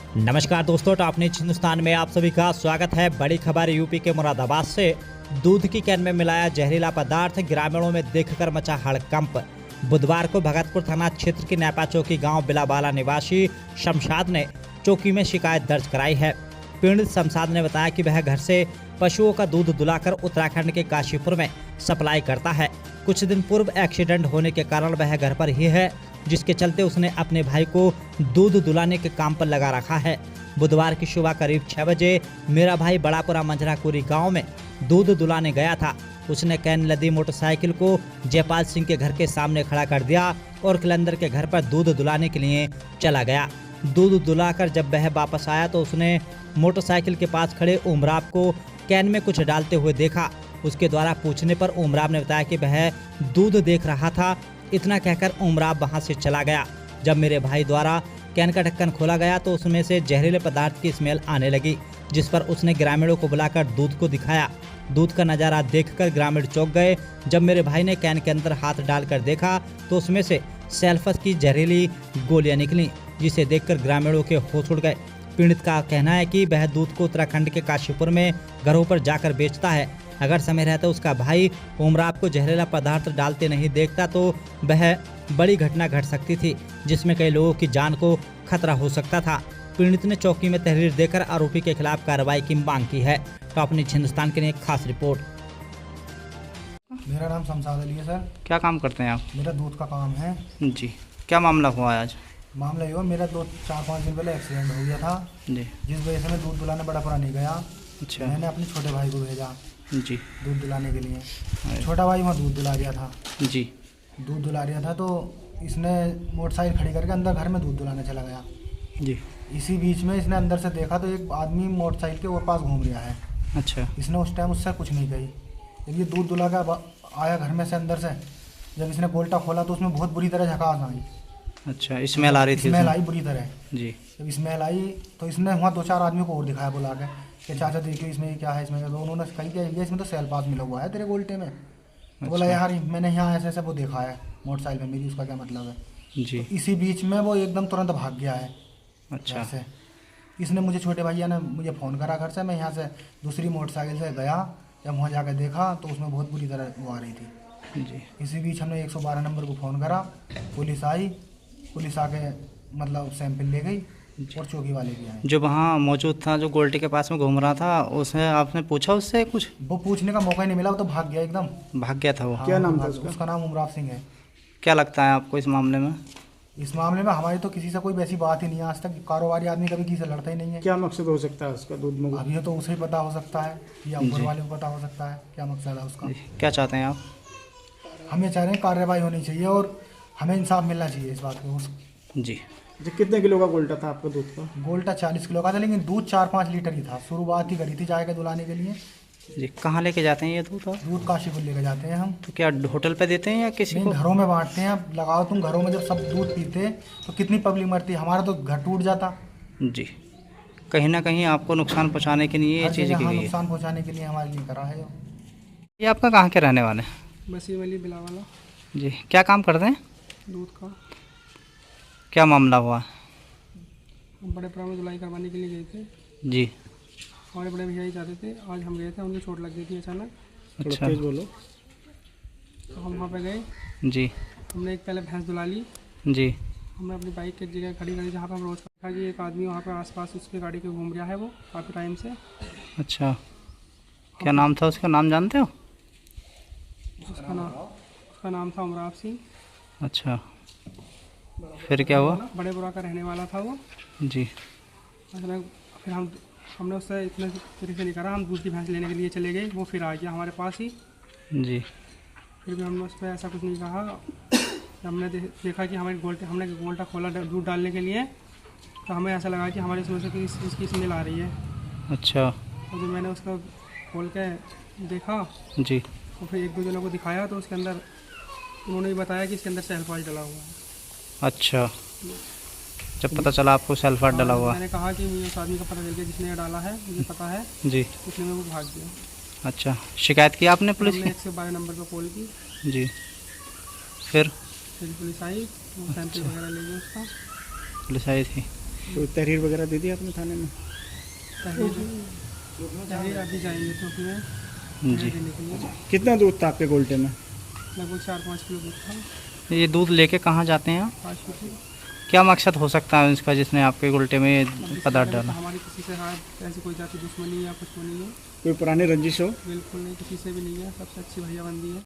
नमस्कार दोस्तों, top news Hindustan में आप सभी का स्वागत है। बड़ी खबर यूपी के मुरादाबाद से। दूध की कैन में मिलाया जहरीला पदार्थ, ग्रामीणों में देखकर मचा हड़कंप। बुधवार को भगतपुर थाना क्षेत्र की नैपा चौकी गांव बिलाबाला निवासी शमशाद ने चौकी में शिकायत दर्ज कराई है। पीड़ित शमशाद ने बताया कि वह घर से पशुओं का दूध दुलाकर उत्तराखंड के काशीपुर में सप्लाई करता है। कुछ दिन पूर्व एक्सीडेंट होने के कारण वह घर पर ही है, जिसके चलते उसने अपने भाई को दूध दुलाने के काम पर लगा रखा है। बुधवार की सुबह करीब 6 बजे मेरा भाई बड़ापुरा मंझराकुरी गांव में दूध दुलाने गया था। उसने कैन लदी मोटरसाइकिल को जयपाल सिंह के घर के सामने खड़ा कर दिया और कलंदर के घर पर दूध दुलाने के लिए चला गया। दूध दुलाकर जब वह वापस आया तो उसने मोटरसाइकिल के पास खड़े उमराव को कैन में कुछ डालते हुए देखा। उसके द्वारा पूछने पर उमराव ने बताया कि वह दूध देख रहा था। इतना कहकर उमराव वहां से चला गया। जब मेरे भाई द्वारा कैन का ढक्कन खोला गया तो उसमें से जहरीले पदार्थ की स्मेल आने लगी, जिस पर उसने ग्रामीणों को बुलाकर दूध को दिखाया। दूध का नज़ारा देखकर ग्रामीण चौंक गए। जब मेरे भाई ने कैन के अंदर हाथ डालकर देखा तो उसमें से सल्फर की जहरीली गोलियां निकली, जिसे देखकर ग्रामीणों के होश उड़ गए। पीड़ित का कहना है कि वह दूध को उत्तराखंड के काशीपुर में घरों पर जाकर बेचता है। अगर समय रहता उसका भाई उमराव को जहरीला पदार्थ डालते नहीं देखता तो वह बड़ी घटना घट सकती थी, जिसमें कई लोगों की जान को खतरा हो सकता था। पीड़ित ने चौकी में तहरीर देकर आरोपी के खिलाफ कार्रवाई की मांग की है। टॉप न्यूज हिंदुस्तान के लिए एक खास रिपोर्ट। मेरा नाम शमशाद अली है सर। क्या काम करते हैं आप? मेरा दूध का काम है जी। क्या मामला हुआ है आज? मामला ये हुआ, मेरा 4-5 दिन पहले एक्सीडेंट हो गया था, जी। जिस वजह से मैं दूध दुलाने बड़ापुरा नहीं गया। अच्छा। मैंने अपने छोटे भाई को भेजा जी। दूध दुलाने के लिए। छोटा भाई वहाँ दूध दुला रहा था। जी। दूध दुला रहा था तो इसने मोटरसाइकिल खड़ी करके अंदर घर में दूध दुलाने चला गया। जी। इसी बीच में इसने अंदर से देखा तो एक आदमी मोटरसाइकिल के और पास घूम रहा है। अच्छा। इसने उस टाइम उससे कुछ नहीं कही। जब ये दूध दुला कर आया घर में से अंदर से, जब इसने गोल्टा खोला तो उसमें बहुत बुरी तरह झकास आई। अच्छा, स्मेल आ रही थी? स्मेल आई बुरी तरह। जी। जब स्मेल आई तो इसने वहाँ 2-4 आदमी को और दिखाया बुला के कि चाचा देखिए इसमें क्या है। इसमें तो उन्होंने कही कि ये इसमें तो सेल पास मिला हुआ है तेरे गोल्टे में। तो बोला यार मैंने यहाँ ऐसे ऐसे वो देखा है मोटरसाइकिल में मेरी, उसका क्या मतलब है। जी। तो इसी बीच में वो एकदम तुरंत भाग गया है। अच्छा। से इसने मुझे छोटे भैया ने मुझे फ़ोन करा घर से। मैं यहाँ से दूसरी मोटरसाइकिल से गया। जब वहाँ जाकर देखा तो उसमें बहुत बुरी तरह वो आ रही थी। जी। इसी बीच हमने 112 नंबर को फ़ोन करा। पुलिस आई, पुलिस आके मतलब सैंपल ले गई और चौकी वाले भी आए। जो वहाँ मौजूद था, जो गोल्टे के पास में घूम रहा था, उसे आपने पूछा उससे कुछ? वो पूछने का मौका ही नहीं मिला, वो तो भाग गया एकदम। भाग गया था वो? हाँ, क्या नाम था उसका? उसका नाम उमराव सिंह है। क्या लगता है आपको इस मामले में? इस मामले में हमारी तो किसी से कोई वैसी बात ही नहीं है आज तक। कारोबारी आदमी कभी किसी से लड़ता ही नहीं है। क्या मकसद हो सकता है उसका दूध में? अभी तो उसे ही पता हो सकता है या ऊपर वाले को पता हो सकता है क्या मकसद है उसका। क्या चाहते हैं आप? हम ये चाह रहे हैं कार्रवाई होनी चाहिए और हमें इंसाफ मिलना चाहिए इस बात को। जी। कितने किलो का गोल्टा था आपका दूध का? गोल्टा 40 किलो का था, लेकिन दूध 4-5 लीटर ही था। शुरुआत ही करी थी चाय के दुलाने के लिए। जी। कहाँ लेके जाते हैं ये दूध? दूध काशीपुर लेकर जाते हैं हम। तो क्या होटल पे देते हैं या किसी को? घरों में बांटते हैं। अब लगाओ तुम घरों में, जब सब दूध पीते तो कितनी पब्लिक मरती, हमारा तो घर टूट जाता। जी। कहीं ना कहीं आपको नुकसान पहुंचाने के लिए ये चीज़ की गई है। नुकसान पहुंचाने के लिए हमारे लिए करा है। ये आपका कहाँ के रहने वाले? बसी वाली बिलावाला। जी। क्या काम करते हैं? दूध का। क्या मामला हुआ? हम बड़ेपुरा में धुलाई करवाने के लिए गए थे। जी। हमारे बड़े भैया ही जाते थे। आज हम गए थे, उनको चोट लग गई थी अचानक। अच्छा। तेज बोलो। तो हम वहाँ पे गए। जी। हमने एक पहले भैंस दुला ली। जी। हमने अपनी बाइक की जगह खड़ी करी जहाँ पर हम रोज़ देखा कि एक आदमी वहाँ पर आसपास उसके गाड़ी के घूम रहा है वो काफ़ी टाइम से। अच्छा। क्या नाम था उसका? नाम जानते हो? उसका नाम था उमराव सिंह। अच्छा। फिर क्या हुआ? बड़ेपुरा का रहने वाला था वो। जी। अचानक फिर हमने उससे इतने तरीके से नहीं करा। हम दूसरी भैंस लेने के लिए चले गए। वो फिर आ गया हमारे पास ही। जी। फिर भी हमने उस पर ऐसा कुछ नहीं कहा। हमने देखा कि हमने गोल्टा खोला दूध डालने के लिए, तो हमें ऐसा लगा कि हमारे इसमें से इसकी स्मेल आ रही है। अच्छा। और जब मैंने उसका खोल के देखा जी। तो फिर 1-2 जनों को दिखाया तो उसके अंदर उन्होंने भी बताया कि इसके अंदर सल्फार डला हुआ है। अच्छा। जब पता चला आपको सल्फर डला हुआ? मैंने कहा कि मुझे उस आदमी का पता चल गया जिसने ये डाला है, मुझे पता है। जी। इसलिए मैं वो भाग गया। अच्छा। शिकायत की आपने पुलिस की? 112 नंबर पर कॉल की। जी। फिर पुलिस आई, वो सैंपल वगैरह ले गई उसका। पुलिस आई थी। तो तहरीर वगैरह दे दी आपने थाने में? तहरीर अभी जाएंगे चौकी में जी। देने के लिए। कितना दूध था आपके गोल्टे में? लगभग 4-5 किलो दूध था। ये दूध लेके कहाँ जाते हैं आप? 5 किलो। क्या मकसद हो सकता है इसका जिसने आपके उल्टे में पदार्थ डाला? हमारी किसी से हाथ ऐसी कोई जाति दुश्मनी या कुछ नहीं है। कोई पुरानी रंजिश हो? बिल्कुल नहीं, किसी से भी नहीं है, सबसे अच्छी भैया बंदी है।